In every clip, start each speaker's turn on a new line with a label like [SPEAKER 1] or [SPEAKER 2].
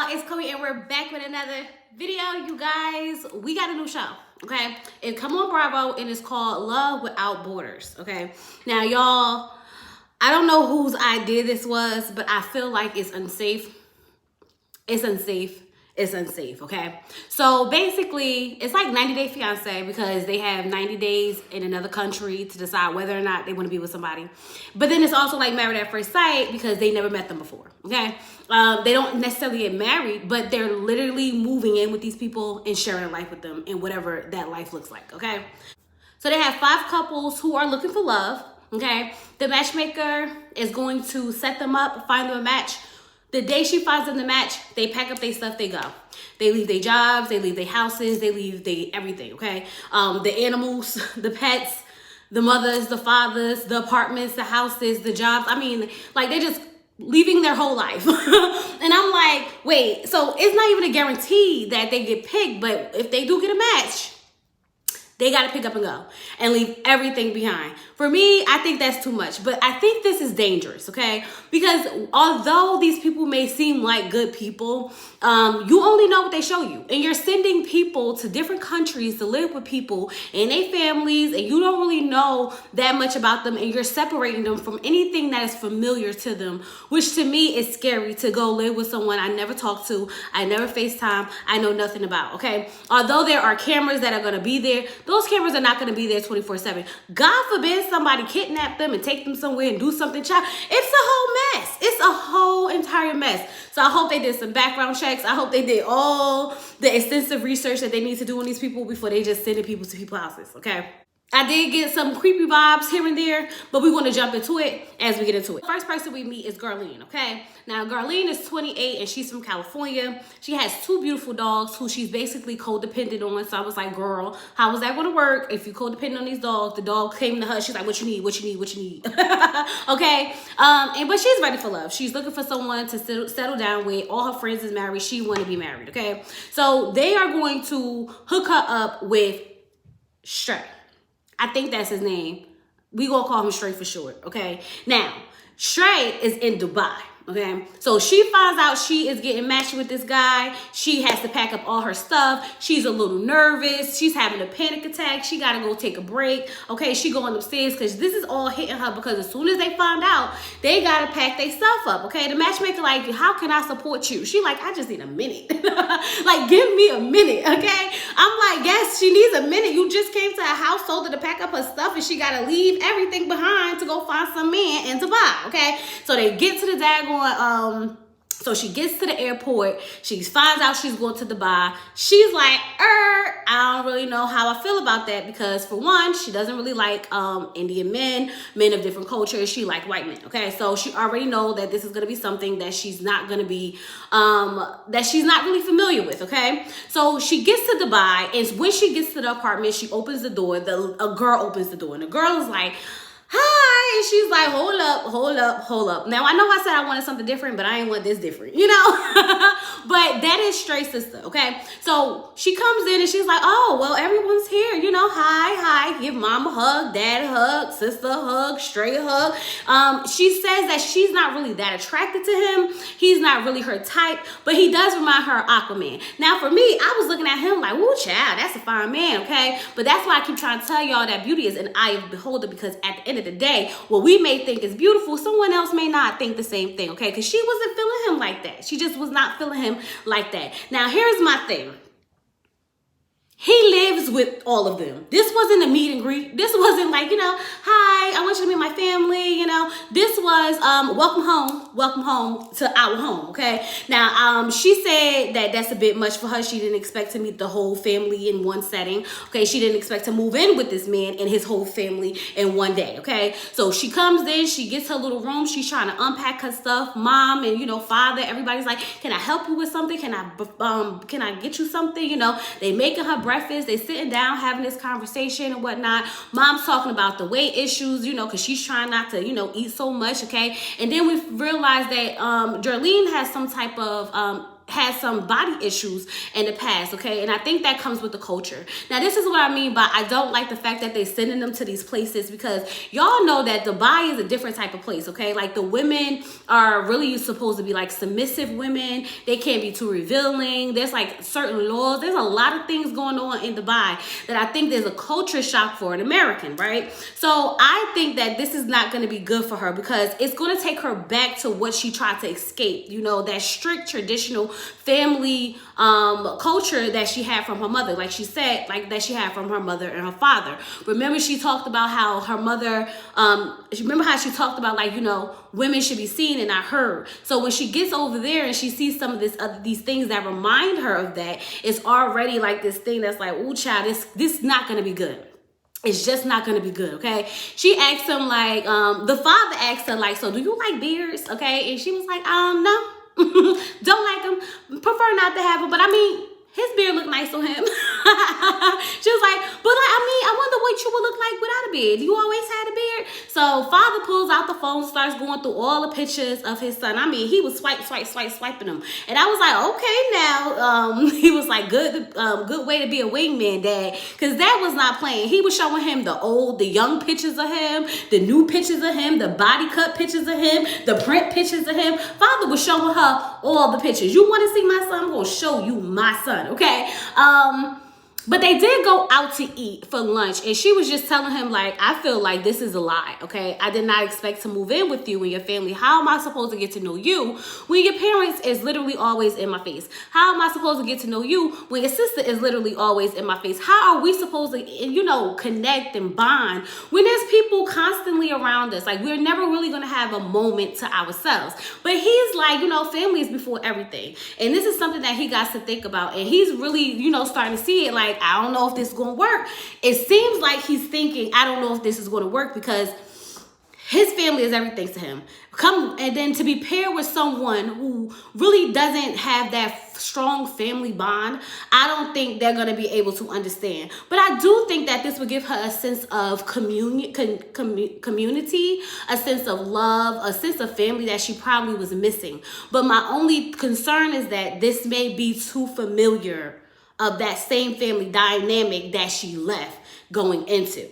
[SPEAKER 1] it's Chloe and we're back with another video. You guys, we got a new show, okay? It come on Bravo and it's called Love Without Borders, okay? Now y'all, I don't know whose idea this was, but I feel like it's unsafe. It's unsafe. It's unsafe, okay? So basically, it's like 90 Day Fiance because they have 90 days in another country to decide whether or not they want to be with somebody. But then it's also like Married at First Sight because they never met them before, okay? They don't necessarily get married, but they're literally moving in with these people and sharing a life with them and whatever that life looks like, okay? So they have 5 couples who are looking for love, okay? The matchmaker is going to set them up, find them a match. The day she finds them the match, they pack up their stuff, they go. They leave their jobs, they leave their houses, they leave their everything, okay? The animals, the pets, the mothers, the fathers, the apartments, the houses, the jobs. I mean, like they're just leaving their whole life. And I'm like, wait, so it's not even a guarantee that they get picked, but if they do get a match, they got to pick up and go and leave everything behind. For me, I think that's too much, but I think this is dangerous, okay? Because although these people may seem like good people, you only know what they show you. And you're sending people to different countries to live with people and their families, and you don't really know that much about them, and you're separating them from anything that is familiar to them, which to me is scary to go live with someone I never talked to, I never FaceTime, I know nothing about, okay? Although there are cameras that are going to be there, those cameras are not going to be there 24/7. God forbid somebody kidnap them and take them somewhere and do something. Child, it's a whole mess. It's a whole entire mess. So I hope they did some background checks. I hope they did all the extensive research that they need to do on these people before they just sending people to people's houses, okay? I did get some creepy vibes here and there, but we want to jump into it as we get into it. First person we meet is Garlene, okay? Now, Garlene is 28 and she's from California. She has 2 beautiful dogs who she's basically codependent on. So I was like, girl, how is that going to work if you codependent on these dogs? The dog came to her. She's like, what you need, what you need, what you need. Okay? But she's ready for love. She's looking for someone to settle down with. All her friends is married. She want to be married, okay? So they are going to hook her up with Stray. I think that's his name. We gonna call him Stray for short, okay? Now, Stray is in Dubai, okay? So she finds out she is getting matched with this guy. She has to pack up all her stuff. She's a little nervous. She's having a panic attack. She gotta go take a break, okay? She going upstairs because this is all hitting her because as soon as they find out, they gotta pack their stuff up, okay? The matchmaker like, how can I support you? She like, I just need a minute. Like, give me a minute, okay? I'm like, yes, she needs a minute. You just came to a household to pack up her stuff and she got to leave everything behind to go find some man in Dubai, okay? So they get to the daggone, so she gets to the airport. She finds out she's going to Dubai. She's like, I don't really know how I feel about that because for one, she doesn't really like Indian men of different cultures. She like white men, okay? So she already know that this is going to be something that she's not going to be, that she's not really familiar with, okay? So she gets to Dubai, and when she gets to the apartment, she opens the door. A girl opens the door, and the girl is like, hi, and she's like, hold up. Now I know I said I wanted something different, but I ain't want this different, you know? But that is Stray sister, okay? So she comes in and she's like, oh, well, everyone's here, you know, hi, give mom a hug, dad a hug, sister a hug, Stray a hug. She says that she's not really that attracted to him. He's not really her type, but he does remind her of Aquaman. Now for me, I was looking at him like, woo, child, that's a fine man, okay? But that's why I keep trying to tell y'all that beauty is an eye of the beholder, because at the end of the day, what we may think is beautiful, someone else may not think the same thing, okay? Because she wasn't feeling him like that. She just was not feeling him like that. Now, here's my thing. He lives with all of them. This wasn't a meet and greet. This wasn't like, you know, hi, I want you to meet my family, you know. This was welcome home to our home, okay? Now, she said that that's a bit much for her. She didn't expect to meet the whole family in one setting, okay? She didn't expect to move in with this man and his whole family in one day, okay? So she comes in, she gets her little room, she's trying to unpack her stuff. Mom and, you know, father, everybody's like, can I help you with something? Can I get you something? You know, they making her breakfast. They sitting down having this conversation and whatnot. Mom's talking about the weight issues, you know, because she's trying not to, you know, eat so much, okay? And then we realized that Garlene has some type of had some body issues in the past, okay? And I think that comes with the culture. Now, this is what I mean by I don't like the fact that they're sending them to these places, because y'all know that Dubai is a different type of place, okay? Like, the women are really supposed to be like submissive women. They can't be too revealing. There's like certain laws. There's a lot of things going on in Dubai that I think there's a culture shock for an American, right? So I think that this is not going to be good for her, because it's going to take her back to what she tried to escape, you know, that strict traditional family culture that she had from her mother. Like she said, like that she had from her mother and her father. Remember, she talked about how her mother, remember how she talked about, like, you know, women should be seen and not heard. So when she gets over there and she sees some of these things that remind her of that, it's already like this thing that's like, ooh, child, this not going to be good. It's just not going to be good, okay? She asked him, like, the father asked her, like, so do you like beards, okay? And she was like, no. Don't like them. Prefer not to have them. But I mean, his beard looked nice on him. She was like, but like, I mean, I wonder what you would look like without a beard. You always had a beard? So father pulls out the phone, starts going through all the pictures of his son. I mean, he was swiping them. And I was like, okay, now, he was like, good way to be a wingman, dad. Because that was not playing. He was showing him the young pictures of him, the new pictures of him, the body cut pictures of him, the print pictures of him. Father was showing her all the pictures. You want to see my son? I'm going to show you my son, okay? But they did go out to eat for lunch, and she was just telling him, like, I feel like this is a lie, okay? I did not expect to move in with you and your family. How am I supposed to get to know you when your parents is literally always in my face? How am I supposed to get to know you when your sister is literally always in my face? How are we supposed to, you know, connect and bond when there's people constantly around us? Like, we're never really going to have a moment to ourselves. But he's like, you know, family is before everything. And this is something that he got to think about. And he's really, you know, starting to see it like, I don't know if this is going to work. It seems like he's thinking, I don't know if this is going to work, because his family is everything to him. And then to be paired with someone who really doesn't have that strong family bond, I don't think they're going to be able to understand. But I do think that this would give her a sense of community, a sense of love, a sense of family that she probably was missing. But my only concern is that this may be too familiar of that same family dynamic that she left going into.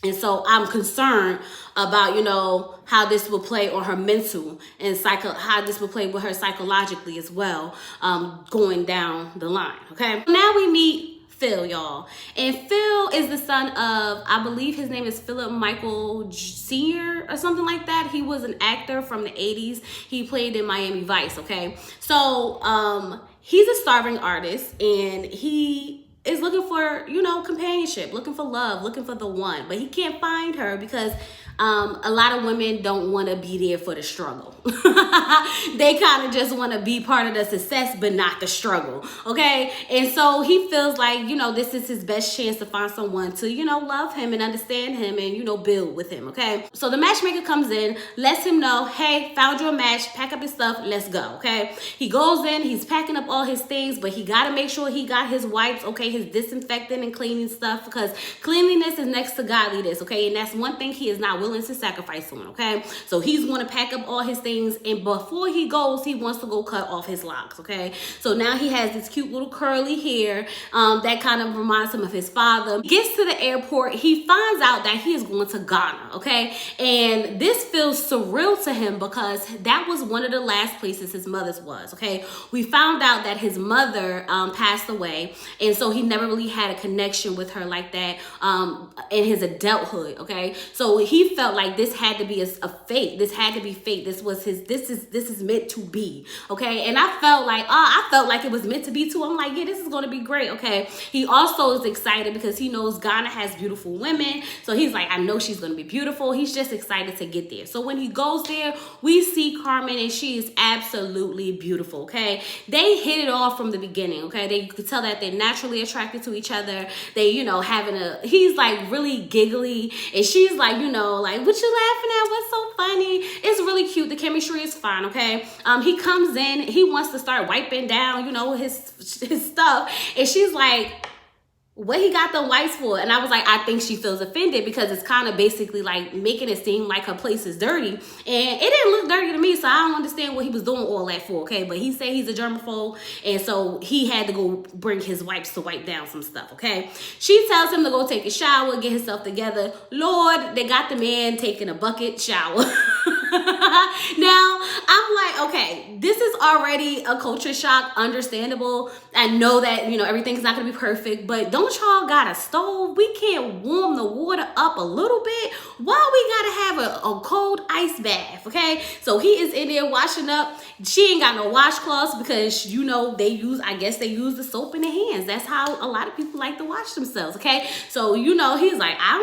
[SPEAKER 1] And so I'm concerned about, you know, how this will play on her mental and how this will play with her psychologically as well, going down the line, okay? Now we meet Phil, y'all. And Phil is the son of, I believe his name is Philip Michael Sr. or something like that. He was an actor from the 80s. He played in Miami Vice, okay? So, he's a starving artist, and he is looking for, you know, companionship, looking for love, looking for the one. But he can't find her because a lot of women don't want to be there for the struggle. They kind of just want to be part of the success, but not the struggle, okay? And so he feels like, you know, this is his best chance to find someone to, you know, love him and understand him and, you know, build with him, okay? So the matchmaker comes in, lets him know, hey, found you a match, pack up your stuff, let's go, okay? He goes in, he's packing up all his things, but he got to make sure he got his wipes, okay, his disinfectant and cleaning stuff, because cleanliness is next to godliness, okay? And that's one thing he is not willing to sacrifice on, okay? So he's going to pack up all his things, and before he goes, he wants to go cut off his locks, okay? So now he has this cute little curly hair that kind of reminds him of his father. He gets to the airport, he finds out that he is going to Ghana, okay? And this feels surreal to him because that was one of the last places his mother's was, okay? We found out that his mother passed away, and so he never really had a connection with her like that in his adulthood, okay? So he felt like this had to be a fate. This had to be fate. This was his, this is meant to be, okay? And I felt like it was meant to be too. I'm like, yeah, this is going to be great, okay? He also is excited because he knows Ghana has beautiful women. So he's like, I know she's going to be beautiful. He's just excited to get there. So when he goes there, we see Carmen, and she is absolutely beautiful, okay? They hit it off from the beginning, okay? They could tell that they're naturally attracted to each other. They, you know, he's like really giggly, and she's like, you know, like, what you laughing at? What's so funny? It's really cute. The chemistry is fine, okay? He comes in, he wants to start wiping down, you know, his stuff, and she's like, what he got them whites for? And I was like, I think she feels offended because it's kind of basically like making it seem like her place is dirty. And it didn't look dirty to me, so I don't understand what he was doing all that for, okay? But he said he's a germaphobe, and so he had to go bring his wipes to wipe down some stuff, okay? She tells him to go take a shower, get himself together. Lord, they got the man taking a bucket shower. Now, I'm like, okay, this is already a culture shock, understandable. I know that, you know, everything's not gonna be perfect, but don't y'all got a stove? We can't warm the water up a little bit? Why we gotta have a cold ice bath, okay? So he is in there washing up. She ain't got no washcloths because, you know, I guess they use the soap in their hands. That's how a lot of people like to wash themselves, okay? So, you know, he's like, I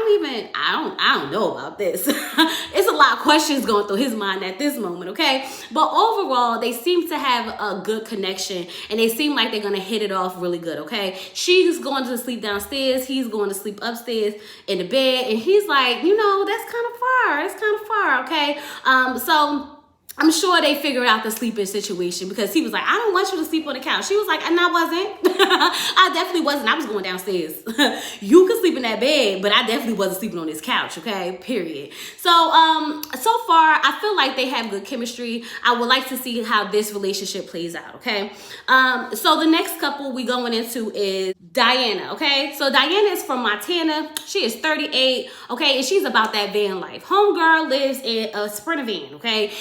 [SPEAKER 1] don't know about this. It's a lot of questions going through his mind at this moment, okay? But overall, they seem to have a good connection, and they seem like they're gonna hit it off really good, okay? She's going to sleep downstairs, he's going to sleep upstairs in the bed, and he's like, you know, that's kind of far. It's kind of far, okay? So I'm sure they figured out the sleeping situation because he was like, I don't want you to sleep on the couch. She was like, and I wasn't. I definitely wasn't. I was going downstairs. You could sleep in that bed, but I definitely wasn't sleeping on this couch, okay? Period. So, so far, I feel like they have good chemistry. I would like to see how this relationship plays out, okay? So the next couple we going into is Diana, okay? So Diana is from Montana. She is 38, okay? And she's about that van life. Homegirl lives in a Sprinter van, okay?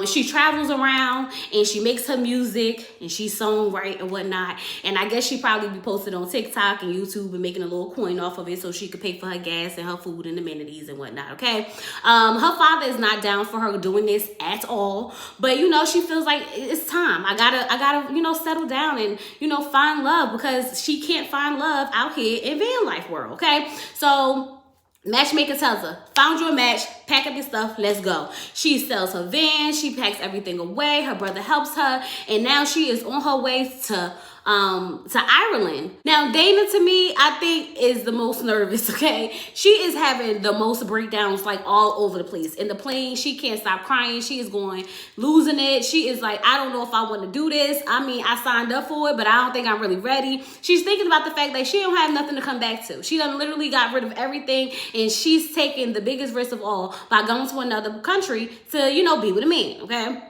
[SPEAKER 1] She travels around and she makes her music and she songwrite and whatnot. And I guess she probably be posted on TikTok and YouTube and making a little coin off of it so she could pay for her gas and her food and amenities and whatnot, okay? Her father is not down for her doing this at all. But, you know, she feels like it's time. I gotta, you know, settle down and, you know, find love because she can't find love out here in van life world, okay? So matchmaker tells her, found you a match, pack up your stuff, let's go. She sells her van, she packs everything away, her brother helps her, and now she is on her way to Ireland. Now, Dana, to me, I think is the most nervous, okay? She is having the most breakdowns, like, all over the place. In the plane, she can't stop crying. She is losing it. She is like, I don't know if I want to do this. I mean, I signed up for it, but I don't think I'm really ready. She's thinking about the fact that she don't have nothing to come back to. She done literally got rid of everything, and she's taking the biggest risk of all by going to another country to, you know, be with a man, okay?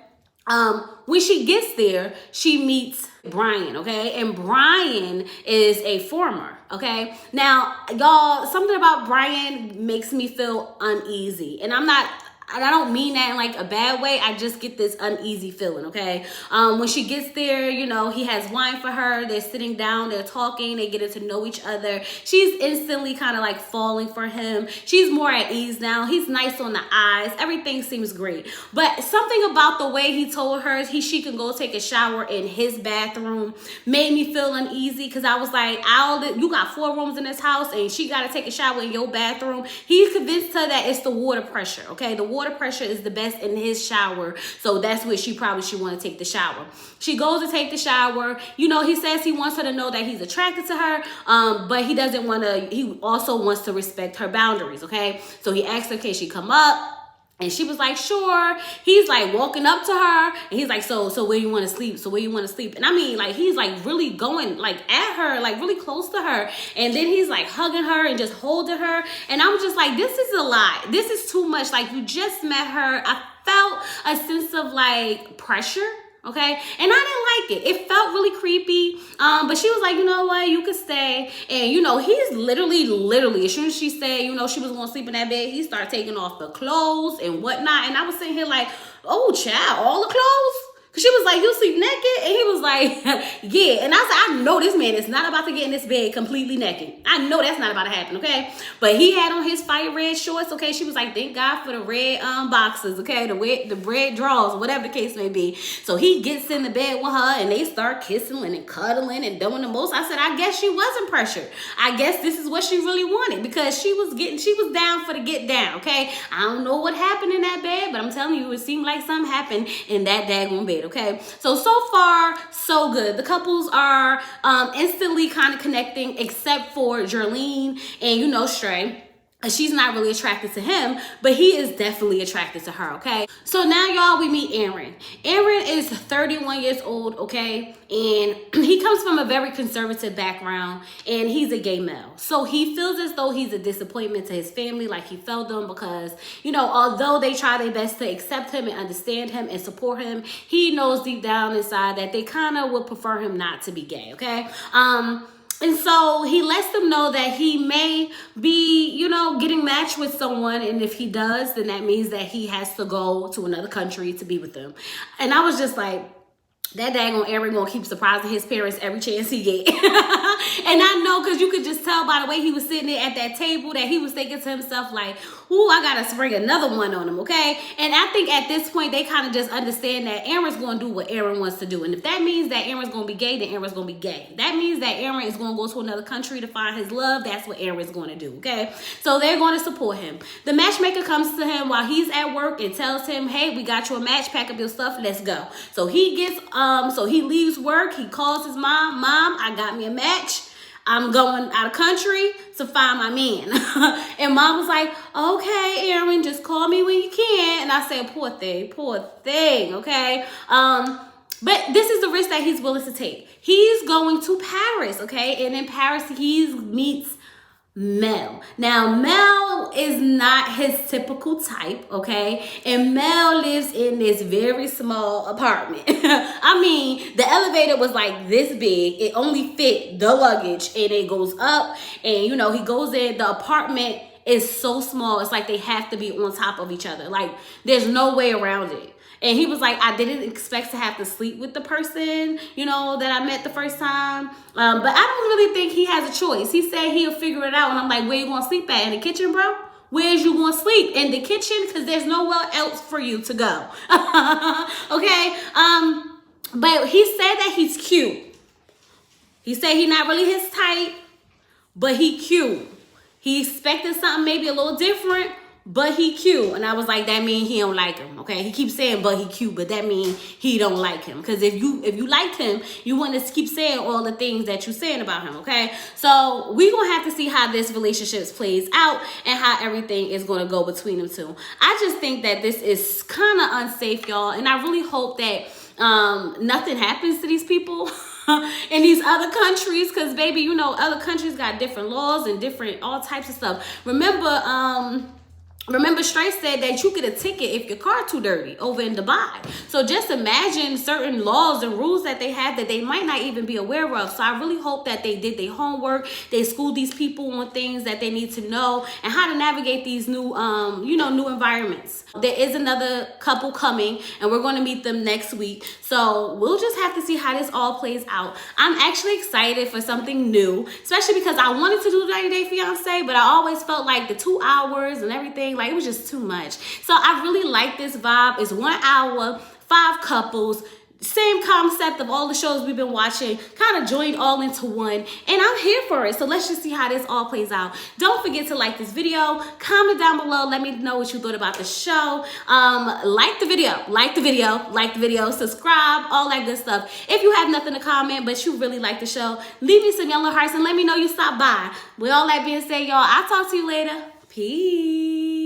[SPEAKER 1] When she gets there, she meets Brian, okay? And Brian is a former, okay? Now, y'all, something about Brian makes me feel uneasy. And I don't mean that in like a bad way. I just get this uneasy feeling, okay? When she gets there, you know, he has wine for her. They're sitting down, they're talking, they're getting to know each other. She's instantly kind of like falling for him. She's more at ease now. He's nice on the eyes. Everything seems great. But something about the way he told her she can go take a shower in his bathroom made me feel uneasy because I was like, you got 4 rooms in this house and she got to take a shower in your bathroom. He convinced her that it's the water pressure, okay? The water pressure is the best in his shower, so that's where she want to take the shower. She goes to take the shower. You know, he says he wants her to know that he's attracted to her, but he also wants to respect her boundaries, okay? So he asked her, can she come up? And she was like, sure. He's like walking up to her and he's like, so where you want to sleep? So where you want to sleep? And I mean, like, he's like really going like at her, like really close to her. And then he's like hugging her and just holding her. And I'm just like, this is a lot. This is too much. Like, you just met her. I felt a sense of like pressure. Okay, and I didn't like it. It felt really creepy. But she was like, you know what, you could stay. And you know, he's literally, as soon as she said, you know, she was gonna sleep in that bed, he started taking off the clothes and whatnot. And I was sitting here like, oh child, all the clothes? Cause she was like, you sleep naked? And he was like, yeah. And I said, I know this man is not about to get in this bed completely naked. I know that's not about to happen, okay? But he had on his fire red shorts, okay? She was like, thank God for the red boxes, okay? The red drawers, whatever the case may be. So he gets in the bed with her and they start kissing and cuddling and doing the most. I said, I guess she wasn't pressured. I guess this is what she really wanted because she was down for the get down, okay? I don't know what happened in that bed, but I'm telling you, it seemed like something happened in that daggone bed. Okay, so far so good. The couples are instantly kind of connecting, except for Garlene and, you know, Stray. She's not really attracted to him, but he is definitely attracted to her, okay? So now, y'all, we meet Aaron. Aaron is 31 years old, okay? And he comes from a very conservative background, and he's a gay male. So he feels as though he's a disappointment to his family, like he felt them, because, you know, although they try their best to accept him and understand him and support him, he knows deep down inside that they kind of would prefer him not to be gay, okay? And so he lets them know that he may be, you know, getting matched with someone. And if he does, then that means that he has to go to another country to be with them. And I was just like, that daggone Aaron gonna keep surprising his parents every chance he get. And I know, because you could just tell by the way he was sitting there at that table that he was thinking to himself like, ooh, I gotta spring another one on him, okay? And I think at this point, they kind of just understand that Aaron's gonna do what Aaron wants to do. And if that means that Aaron's gonna be gay, then Aaron's gonna be gay. That means that Aaron is gonna go to another country to find his love. That's what Aaron's gonna do, okay? So they're gonna support him. The matchmaker comes to him while he's at work and tells him, hey, we got you a match, pack up your stuff, let's go. So he gets, so he leaves work, he calls his mom, I got me a match. I'm going out of country to find my man. And mom was like, okay, Aaron, just call me when you can. And I said, poor thing, okay? But this is the risk that he's willing to take. He's going to Paris, okay? And in Paris, he meets Mel. Now, Mel is not his typical type, okay? And Mel lives in this very small apartment. I mean, the elevator was like this big. It only fit the luggage, and it goes up, and, you know, he goes in. The apartment is so small. It's like they have to be on top of each other. Like, there's no way around it. And he was like, I didn't expect to have to sleep with the person, you know, that I met the first time. But I don't really think he has a choice. He said he'll figure it out. And I'm like, where you going to sleep at? In the kitchen, bro? Where's you going to sleep? In the kitchen? Because there's nowhere else for you to go. Okay? But he said that he's cute. He said he's not really his type, but he cute. He expected something maybe a little different, but he cute. And I was like, that mean he don't like him, okay? He keeps saying, but he cute, but that mean he don't like him. Because if you liked him, you wouldn't keep saying all the things that you're saying about him, okay? So we gonna have to see how this relationship plays out and how everything is gonna go between them two. I just think that this is kind of unsafe, y'all. And I really hope that nothing happens to these people in these other countries, because baby, you know, other countries got different laws and different all types of stuff. Remember, Stray said that you get a ticket if your car too dirty over in Dubai. So just imagine certain laws and rules that they have that they might not even be aware of. So I really hope that they did their homework. They schooled these people on things that they need to know and how to navigate these new, new environments. There is another couple coming, and we're going to meet them next week. So we'll just have to see how this all plays out. I'm actually excited for something new, especially because I wanted to do 90 Day Fiance, but I always felt like the 2 hours and everything, like it was just too much. So I really like this vibe. It's 1 hour, 5 couples, same concept of all the shows we've been watching, kind of joined all into one, and I'm here for it. So let's just see how this all plays out. Don't forget to like this video, comment down below, let me know what you thought about the show. Like the video, subscribe, all that good stuff. If you have nothing to comment but you really like the show, leave me some yellow hearts and let me know you stopped by. With all that being said, y'all, I'll talk to you later. Peace.